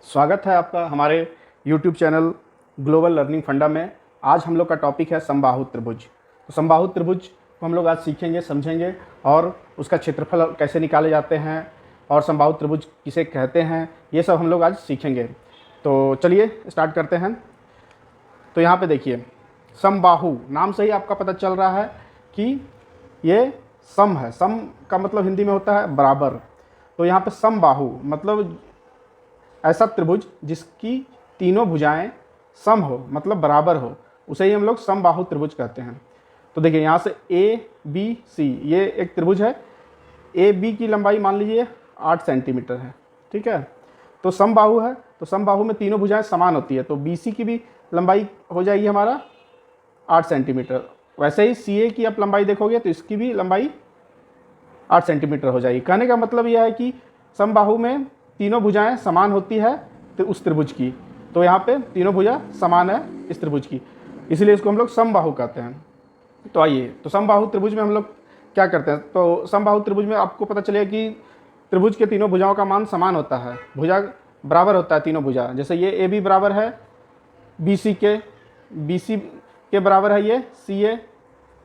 स्वागत है आपका हमारे YouTube चैनल ग्लोबल लर्निंग फंडा में। आज हम लोग का टॉपिक है समबाहु त्रिभुज। तो समबाहु त्रिभुज को हम लोग आज सीखेंगे, समझेंगे और उसका क्षेत्रफल कैसे निकाले जाते हैं और समबाहु त्रिभुज किसे कहते हैं, ये सब हम लोग आज सीखेंगे। तो चलिए स्टार्ट करते हैं। तो यहाँ पे देखिए, समबाहु नाम से ही आपका पता चल रहा है कि ये सम है। सम का मतलब हिंदी में होता है बराबर। तो यहाँ पे समबाहु मतलब ऐसा त्रिभुज जिसकी तीनों भुजाएं सम हो, मतलब बराबर हो, उसे ही हम लोग समबाहु त्रिभुज कहते हैं। तो देखिए यहाँ से ए बी सी ये एक त्रिभुज है। ए बी की लंबाई मान लीजिए 8 सेंटीमीटर है, ठीक है। तो समबाहु है, तो समबाहु में तीनों भुजाएं समान होती है। तो बी सी की भी लंबाई हो जाएगी हमारा 8 सेंटीमीटर। वैसे ही सी ए की आप लंबाई देखोगे तो इसकी भी लंबाई 8 सेंटीमीटर हो जाएगी। कहने का मतलब यह है कि समबाहु में तीनों भुजाएं समान होती है तो उस त्रिभुज की। तो यहाँ पे तीनों भुजा समान है इस त्रिभुज की, इसलिए इसको हम लोग समबाहु कहते हैं। तो आइए, तो समबाहु त्रिभुज में हम लोग क्या करते हैं। तो समबाहु त्रिभुज में आपको पता चलेगा कि त्रिभुज के तीनों भुजाओं का मान समान होता है, भुजा बराबर होता है तीनों भुजा। जैसे ये ए बी बराबर है बी सी के बराबर है ये सी ए,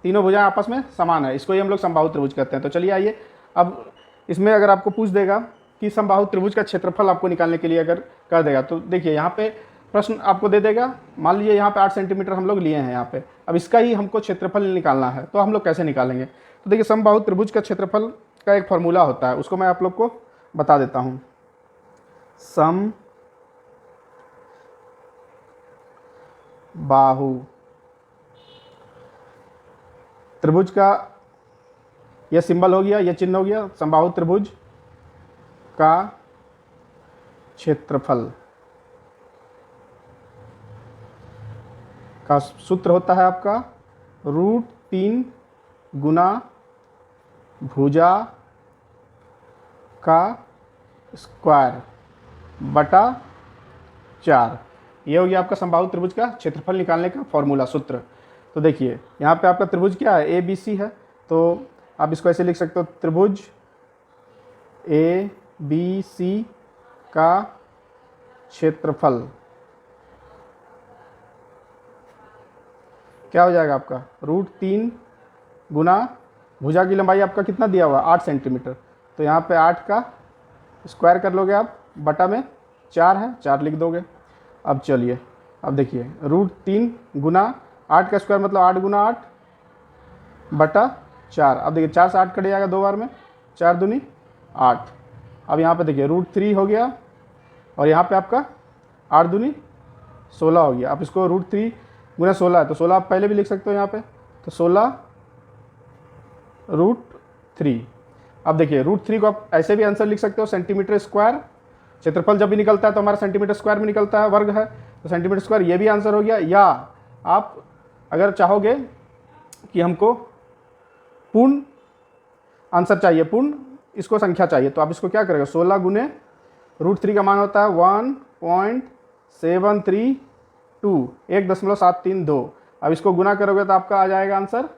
तीनों भुजाएं आपस में समान है, इसको ही हम लोग समबाहु त्रिभुज कहते हैं। तो चलिए आइए, अब इसमें अगर आपको पूछ देगा कि समबाहु त्रिभुज का क्षेत्रफल आपको निकालने के लिए अगर कर देगा, तो देखिए यहाँ पे प्रश्न आपको दे देगा। मान लीजिए यहाँ पे 8 सेंटीमीटर हम लोग लिए हैं यहाँ पे, अब इसका ही हमको क्षेत्रफल निकालना है। तो हम लोग कैसे निकालेंगे। तो देखिए, समबाहु त्रिभुज का क्षेत्रफल का एक फॉर्मूला होता है, उसको मैं आप लोग को बता देता हूँ। समबाहु त्रिभुज का यह सिंबल हो गया, यह चिन्ह हो गया। समबाहु त्रिभुज का क्षेत्रफल का सूत्र होता है आपका √3 गुना भुजा का स्क्वायर बटा 4। ये हो गया आपका समबाहु त्रिभुज का क्षेत्रफल निकालने का फॉर्मूला, सूत्र। तो देखिए यहाँ पे आपका त्रिभुज क्या है, ए बी सी है। तो आप इसको ऐसे लिख सकते हो, त्रिभुज ए बी सी का क्षेत्रफल क्या हो जाएगा आपका √3 गुना भुजा की लंबाई आपका कितना दिया हुआ 8 सेंटीमीटर। तो यहाँ पे 8 का स्क्वायर कर लोगे आप, बटा में 4 है, 4 लिख दोगे। अब चलिए, अब देखिए √3 गुना 8 का स्क्वायर मतलब 8 गुना 8 बटा 4। अब देखिए 4 से 8 कट जाएगा 2 बार में, 4 दूनी 8। अब यहाँ पे देखिए √3 हो गया और यहाँ पे आपका 8 दूनी 16 हो गया। अब इसको √3 गुना 16 है तो 16 आप पहले भी लिख सकते हो यहाँ पे, तो 16 √3। अब देखिए √3 को आप ऐसे भी आंसर लिख सकते हो सेंटीमीटर स्क्वायर। क्षेत्रफल जब भी निकलता है तो हमारा सेंटीमीटर स्क्वायर में निकलता है, वर्ग है तो सेंटीमीटर स्क्वायर, ये भी आंसर हो गया। या आप अगर चाहोगे कि हमको पूर्ण आंसर चाहिए, पूर्ण इसको संख्या चाहिए, तो आप इसको क्या करेंगे, 16 गुने √3 का मान होता है 1.732, 1.732। अब इसको गुना करोगे तो आपका आ जाएगा आंसर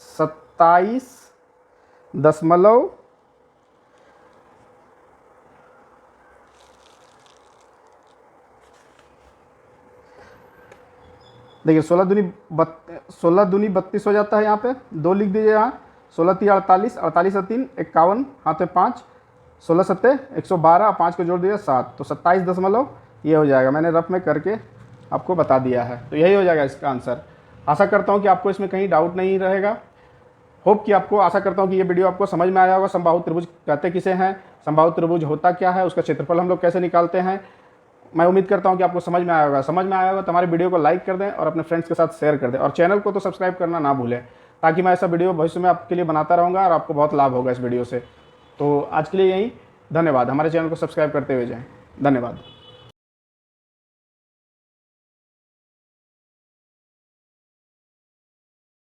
27 दशमलव देखिए 16 दूनी 32 हो जाता है। यहाँ पे 2 लिख दीजिए, यहाँ 16 3 48, 48 से 3 51, हाथ में 5, 16 सत्ते 112, 5 को जोड़ दिया 7, तो 27 दशमलव ये हो जाएगा। मैंने रफ में करके आपको बता दिया है, तो यही हो जाएगा इसका आंसर। आशा करता हूँ कि आपको इसमें कहीं डाउट नहीं रहेगा। होप कि आपको, आशा करता हूँ कि ये वीडियो आपको समझ में आया होगा। समबाहु त्रिभुज कहते किसे हैं, समबाहु त्रिभुज होता क्या है, उसका क्षेत्रफल हम लोग कैसे निकालते हैं। मैं उम्मीद करता हूँ कि आपको समझ में आया होगा। समझ में आया होगा तो हमारे वीडियो को लाइक कर दें और अपने फ्रेंड्स के साथ शेयर कर दें, और चैनल को तो सब्सक्राइब करना ना भूलें, ताकि मैं ऐसा वीडियो भविष्य में आपके लिए बनाता रहूँगा और आपको बहुत लाभ होगा इस वीडियो से। तो आज के लिए यही, धन्यवाद। हमारे चैनल को सब्सक्राइब करते हुए जाएं, धन्यवाद।